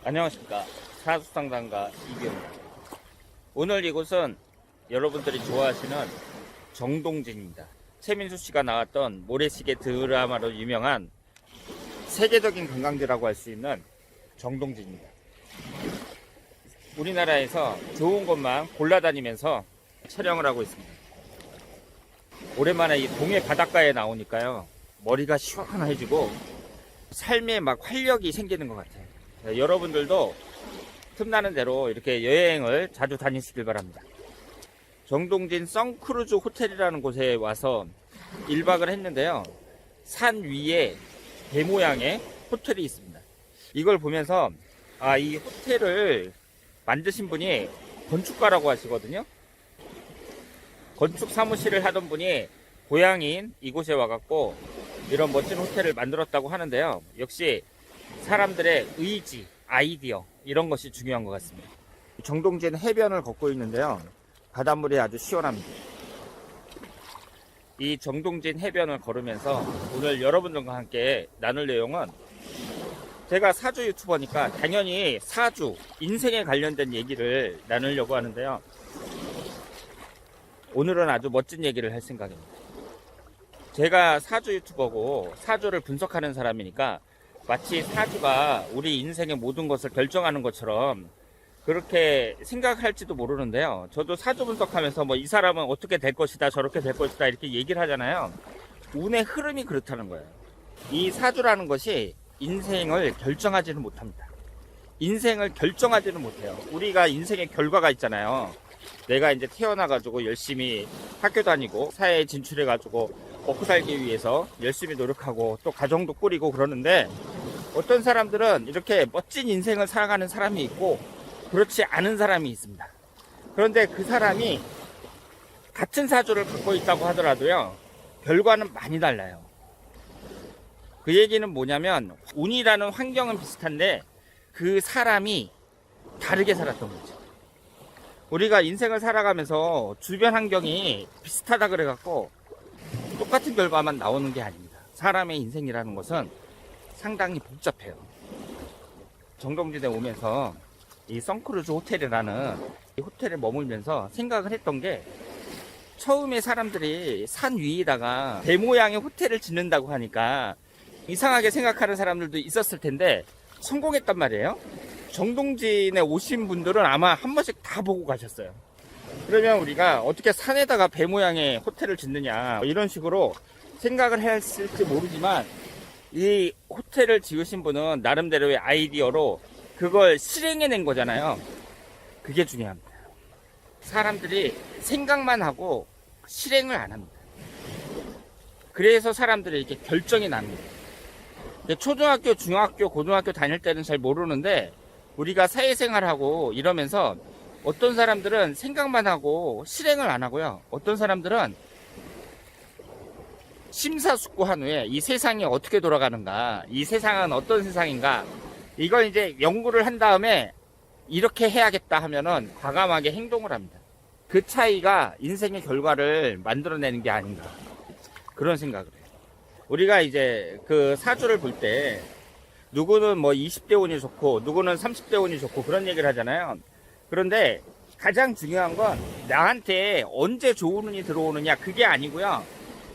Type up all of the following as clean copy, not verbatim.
안녕하십니까. 사수상담가 이기호입니다. 오늘 이곳은 여러분들이 좋아하시는 정동진입니다. 최민수 씨가 나왔던 모래시계 드라마로 유명한 세계적인 관광지라고 할 수 있는 정동진입니다. 우리나라에서 좋은 곳만 골라다니면서 촬영을 하고 있습니다. 오랜만에 이 동해 바닷가에 나오니까요, 머리가 시원해지고 삶에 막 활력이 생기는 것 같아요. 여러분들도 틈나는 대로 이렇게 여행을 자주 다니시길 바랍니다. 정동진 선크루즈 호텔이라는 곳에 와서 1박을 했는데요, 산 위에 배 모양의 호텔이 있습니다. 이걸 보면서 이 호텔을 만드신 분이 건축가라고 하시거든요. 건축 사무실을 하던 분이 고향인 이곳에 와갖고 이런 멋진 호텔을 만들었다고 하는데요, 역시 사람들의 의지, 아이디어, 이런 것이 중요한 것 같습니다. 정동진 해변을 걷고 있는데요, 바닷물이 아주 시원합니다. 이 정동진 해변을 걸으면서 오늘 여러분들과 함께 나눌 내용은, 제가 사주 유튜버니까 당연히 사주, 인생에 관련된 얘기를 나누려고 하는데요, 오늘은 아주 멋진 얘기를 할 생각입니다. 제가 사주 유튜버고 사주를 분석하는 사람이니까 마치 사주가 우리 인생의 모든 것을 결정하는 것처럼 그렇게 생각할지도 모르는데요, 저도 사주 분석하면서 이 사람은 어떻게 될 것이다, 저렇게 될 것이다, 이렇게 얘기를 하잖아요. 운의 흐름이 그렇다는 거예요. 이 사주라는 것이 인생을 결정하지는 못합니다. 인생을 결정하지는 못해요. 우리가 인생의 결과가 있잖아요. 내가 이제 태어나가지고 열심히 학교 다니고 사회에 진출해가지고 먹고 살기 위해서 열심히 노력하고 또 가정도 꾸리고 그러는데, 어떤 사람들은 이렇게 멋진 인생을 살아가는 사람이 있고 그렇지 않은 사람이 있습니다. 그런데 그 사람이 같은 사주를 갖고 있다고 하더라도요, 결과는 많이 달라요. 그 얘기는 뭐냐면, 운이라는 환경은 비슷한데 그 사람이 다르게 살았던 거죠. 우리가 인생을 살아가면서 주변 환경이 비슷하다 그래갖고 똑같은 결과만 나오는 게 아닙니다. 사람의 인생이라는 것은 상당히 복잡해요. 정동진에 오면서 이 선크루즈 호텔이라는 이 호텔에 머물면서 생각을 했던 게, 처음에 사람들이 산 위에다가 배 모양의 호텔을 짓는다고 하니까 이상하게 생각하는 사람들도 있었을 텐데 성공했단 말이에요. 정동진에 오신 분들은 아마 한 번씩 다 보고 가셨어요. 그러면 우리가 어떻게 산에다가 배 모양의 호텔을 짓느냐, 이런 식으로 생각을 했을지 모르지만, 이 호텔을 지으신 분은 나름대로의 아이디어로 그걸 실행해낸 거잖아요. 그게 중요합니다. 사람들이 생각만 하고 실행을 안 합니다. 그래서 사람들이 이렇게 결정이 납니다. 초등학교, 중학교, 고등학교 다닐 때는 잘 모르는데, 우리가 사회생활하고 이러면서 어떤 사람들은 생각만 하고 실행을 안 하고요, 어떤 사람들은 심사숙고한 후에 이 세상이 어떻게 돌아가는가, 이 세상은 어떤 세상인가, 이걸 이제 연구를 한 다음에 이렇게 해야겠다 하면은 과감하게 행동을 합니다. 그 차이가 인생의 결과를 만들어내는 게 아닌가, 그런 생각을 해요. 우리가 이제 그 사주를 볼 때 누구는 20대 운이 좋고 누구는 30대 운이 좋고 그런 얘기를 하잖아요. 그런데 가장 중요한 건 나한테 언제 좋은 운이 들어오느냐, 그게 아니고요,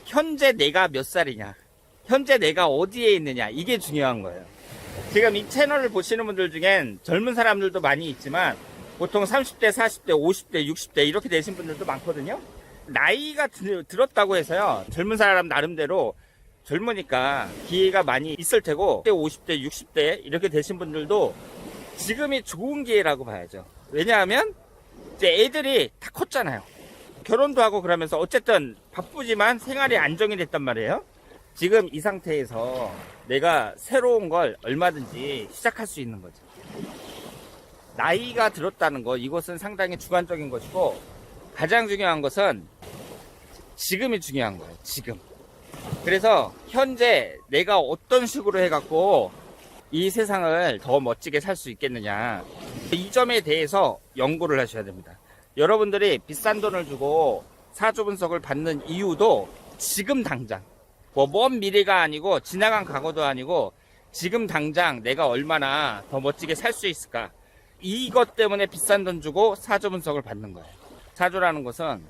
현재 내가 몇 살이냐, 현재 내가 어디에 있느냐, 이게 중요한 거예요. 지금 이 채널을 보시는 분들 중엔 젊은 사람들도 많이 있지만 보통 30대, 40대, 50대, 60대 이렇게 되신 분들도 많거든요. 나이가 들었다고 해서요, 젊은 사람 나름대로 젊으니까 기회가 많이 있을 테고, 50대, 60대 이렇게 되신 분들도 지금이 좋은 기회라고 봐야죠. 왜냐하면 이제 애들이 다 컸잖아요. 결혼도 하고 그러면서 어쨌든 바쁘지만 생활이 안정이 됐단 말이에요. 지금 이 상태에서 내가 새로운 걸 얼마든지 시작할 수 있는 거죠. 나이가 들었다는 거, 이것은 상당히 주관적인 것이고, 가장 중요한 것은 지금이 중요한 거예요. 지금. 그래서 현재 내가 어떤 식으로 해갖고 이 세상을 더 멋지게 살 수 있겠느냐, 이 점에 대해서 연구를 하셔야 됩니다. 여러분들이 비싼 돈을 주고 사주 분석을 받는 이유도 지금 당장, 먼 미래가 아니고 지나간 과거도 아니고 지금 당장 내가 얼마나 더 멋지게 살 수 있을까? 이것 때문에 비싼 돈 주고 사주 분석을 받는 거예요. 사주라는 것은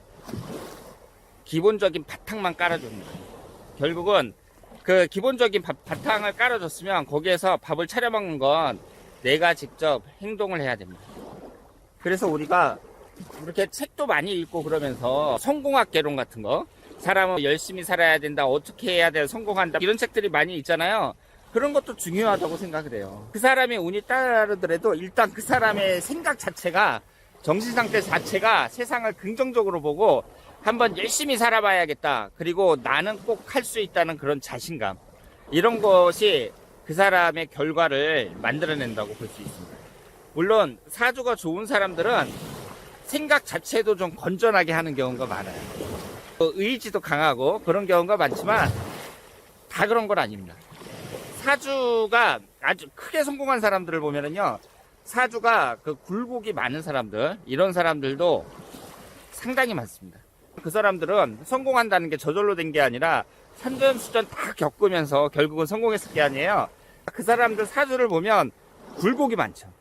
기본적인 바탕만 깔아주는 거예요. 결국은 그 기본적인 바탕을 깔아줬으면 거기에서 밥을 차려 먹는 건 내가 직접 행동을 해야 됩니다. 그래서 우리가 이렇게 책도 많이 읽고 그러면서 성공학 개론 같은 거, 사람은 열심히 살아야 된다, 어떻게 해야 돼, 성공한다, 이런 책들이 많이 있잖아요. 그런 것도 중요하다고 생각을 해요. 그 사람의 운이 따르더라도 일단 그 사람의 생각 자체가, 정신 상태 자체가 세상을 긍정적으로 보고 한번 열심히 살아봐야겠다, 그리고 나는 꼭 할 수 있다는 그런 자신감, 이런 것이 그 사람의 결과를 만들어낸다고 볼 수 있습니다. 물론 사주가 좋은 사람들은 생각 자체도 좀 건전하게 하는 경우가 많아요. 의지도 강하고 그런 경우가 많지만 다 그런 건 아닙니다. 사주가 아주 크게 성공한 사람들을 보면은요, 사주가 그 굴곡이 많은 사람들, 이런 사람들도 상당히 많습니다. 그 사람들은 성공한다는 게 저절로 된 게 아니라 산전수전 다 겪으면서 결국은 성공했을 게 아니에요. 그 사람들 사주를 보면 굴곡이 많죠.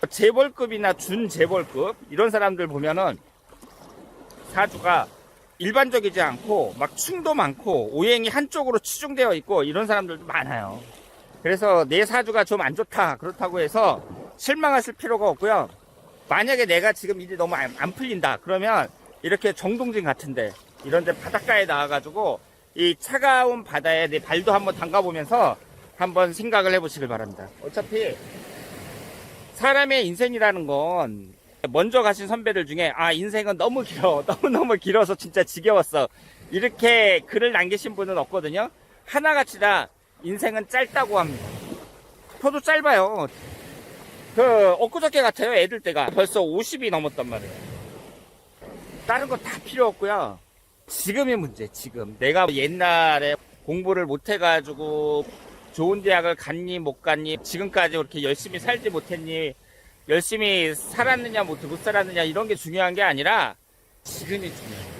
재벌급이나 준재벌급 이런 사람들 보면은 사주가 일반적이지 않고 막 충도 많고 오행이 한쪽으로 치중되어 있고 이런 사람들도 많아요. 그래서 내 사주가 좀 안 좋다, 그렇다고 해서 실망하실 필요가 없고요. 만약에 내가 지금 일이 너무 안 풀린다 그러면 이렇게 정동진 같은데, 이런데 바닷가에 나와가지고 이 차가운 바다에 내 발도 한번 담가보면서 한번 생각을 해보시길 바랍니다. 어차피 사람의 인생이라는 건, 먼저 가신 선배들 중에 인생은 너무 길어, 너무너무 길어서 진짜 지겨웠어, 이렇게 글을 남기신 분은 없거든요. 하나같이 다 인생은 짧다고 합니다. 저도 짧아요. 엊그저께 같아요. 애들 때가 벌써 50이 넘었단 말이에요. 다른 거 다 필요 없고요. 지금의 문제, 지금 내가 옛날에 공부를 못 해가지고 좋은 대학을 갔니 못 갔니, 지금까지 그렇게 열심히 살지 못했니, 열심히 살았느냐 못 살았느냐, 이런 게 중요한 게 아니라 지금이 중요해요.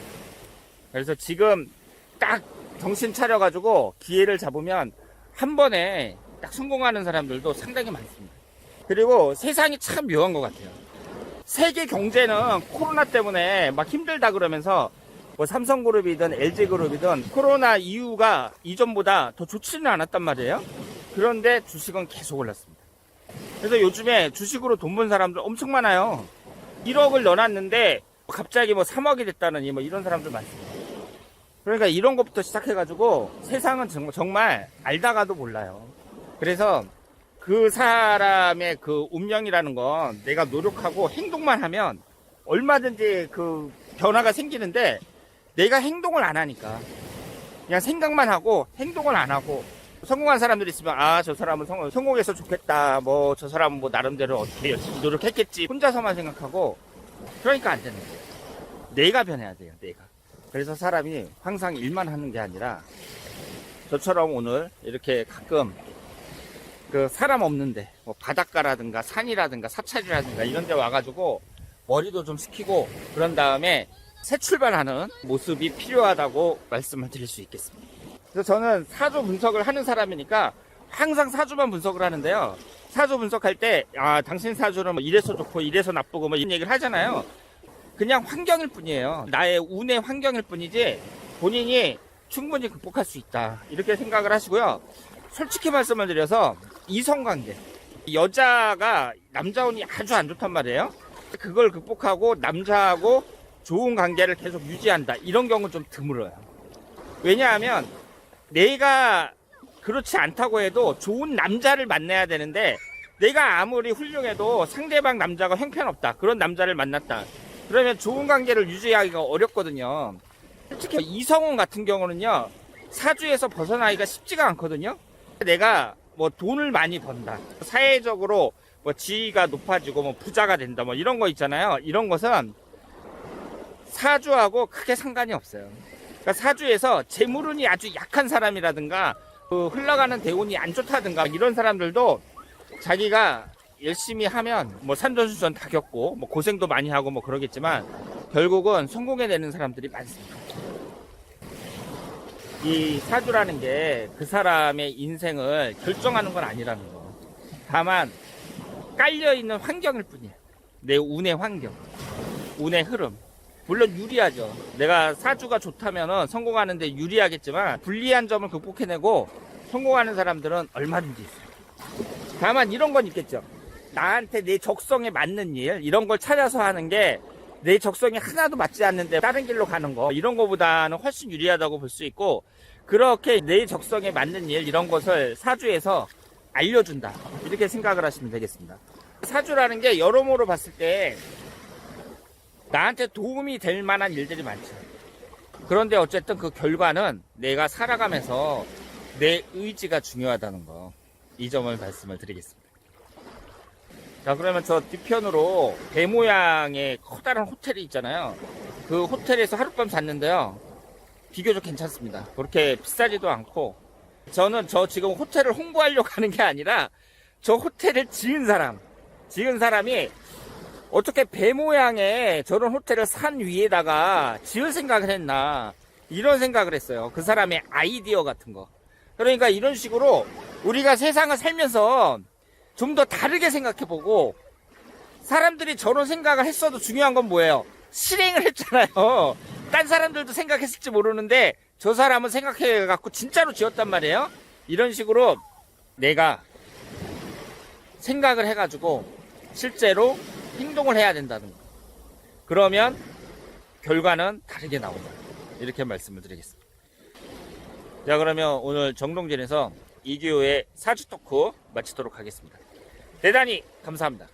그래서 지금 딱 정신 차려가지고 기회를 잡으면 한 번에 딱 성공하는 사람들도 상당히 많습니다. 그리고 세상이 참 묘한 것 같아요. 세계 경제는 코로나 때문에 막 힘들다 그러면서 뭐 삼성그룹이든 LG그룹이든 코로나 이후가 이전보다 더 좋지는 않았단 말이에요. 그런데 주식은 계속 올랐습니다. 그래서 요즘에 주식으로 돈 번 사람들 엄청 많아요. 1억을 넣어놨는데 갑자기 뭐 3억이 됐다느니 뭐 이런 사람들 많습니다. 그러니까 이런 것부터 시작해가지고 세상은 정말 알다가도 몰라요. 그래서 그 사람의 그 운명이라는 건 내가 노력하고 행동만 하면 얼마든지 그 변화가 생기는데, 내가 행동을 안 하니까 그냥 생각만 하고 행동을 안 하고, 성공한 사람들이 있으면 저 사람은 성공해서 좋겠다, 뭐 저 사람은 뭐 나름대로 어떻게 열심히 노력했겠지, 혼자서만 생각하고, 그러니까 안 되는 거예요. 내가 변해야 돼요, 내가. 그래서 사람이 항상 일만 하는 게 아니라 저처럼 오늘 이렇게 가끔 그 사람 없는데 뭐 바닷가라든가 산이라든가 사찰이라든가 이런 데 와가지고 머리도 좀 식히고 그런 다음에 새 출발하는 모습이 필요하다고 말씀을 드릴 수 있겠습니다. 그래서 저는 사주 분석을 하는 사람이니까 항상 사주만 분석을 하는데요. 사주 분석할 때 당신 사주는 뭐 이래서 좋고 이래서 나쁘고 뭐 이런 얘기를 하잖아요. 그냥 환경일 뿐이에요. 나의 운의 환경일 뿐이지 본인이 충분히 극복할 수 있다, 이렇게 생각을 하시고요. 솔직히 말씀을 드려서 이성관계, 여자가 남자 운이 아주 안 좋단 말이에요. 그걸 극복하고 남자하고 좋은 관계를 계속 유지한다, 이런 경우는 좀 드물어요. 왜냐하면 내가 그렇지 않다고 해도 좋은 남자를 만나야 되는데, 내가 아무리 훌륭해도 상대방 남자가 형편없다, 그런 남자를 만났다 그러면 좋은 관계를 유지하기가 어렵거든요. 특히 이성운 같은 경우는요, 사주에서 벗어나기가 쉽지가 않거든요. 내가 뭐 돈을 많이 번다, 사회적으로 뭐 지위가 높아지고 뭐 부자가 된다, 뭐 이런 거 있잖아요. 이런 것은 사주하고 크게 상관이 없어요. 그러니까 사주에서 재물운이 아주 약한 사람이라든가 그 흘러가는 대운이 안 좋다든가 이런 사람들도 자기가 열심히 하면 뭐 산전수전 다 겪고 뭐 고생도 많이 하고 뭐 그러겠지만 결국은 성공해내는 사람들이 많습니다. 이 사주라는 게 그 사람의 인생을 결정하는 건 아니라는 거. 다만 깔려있는 환경일 뿐이에요. 내 운의 환경, 운의 흐름. 물론 유리하죠. 내가 사주가 좋다면 성공하는데 유리하겠지만 불리한 점을 극복해내고 성공하는 사람들은 얼마든지 있어요. 다만 이런 건 있겠죠. 나한테 내 적성에 맞는 일, 이런 걸 찾아서 하는 게 내 적성에 하나도 맞지 않는데 다른 길로 가는 거, 이런 거보다는 훨씬 유리하다고 볼 수 있고, 그렇게 내 적성에 맞는 일, 이런 것을 사주에서 알려준다, 이렇게 생각을 하시면 되겠습니다. 사주라는 게 여러모로 봤을 때 나한테 도움이 될 만한 일들이 많죠. 그런데 어쨌든 그 결과는 내가 살아가면서 내 의지가 중요하다는 거, 이 점을 말씀을 드리겠습니다. 자, 그러면 저 뒤편으로 배 모양의 커다란 호텔이 있잖아요. 그 호텔에서 하룻밤 잤는데요, 비교적 괜찮습니다. 그렇게 비싸지도 않고, 저는 저 지금 호텔을 홍보하려고 하는 게 아니라 저 호텔을 지은 사람이 어떻게 배 모양의 저런 호텔을 산 위에다가 지을 생각을 했나, 이런 생각을 했어요. 그 사람의 아이디어 같은 거. 그러니까 이런 식으로 우리가 세상을 살면서 좀 더 다르게 생각해보고, 사람들이 저런 생각을 했어도 중요한 건 뭐예요? 실행을 했잖아요. 딴 사람들도 생각했을지 모르는데 저 사람은 생각해갖고 진짜로 지었단 말이에요. 이런 식으로 내가 생각을 해가지고 실제로 행동을 해야 된다는 거. 그러면 결과는 다르게 나온다, 이렇게 말씀을 드리겠습니다. 자, 그러면 오늘 정동진에서 이규호의 사주 토크 마치도록 하겠습니다. 대단히 감사합니다.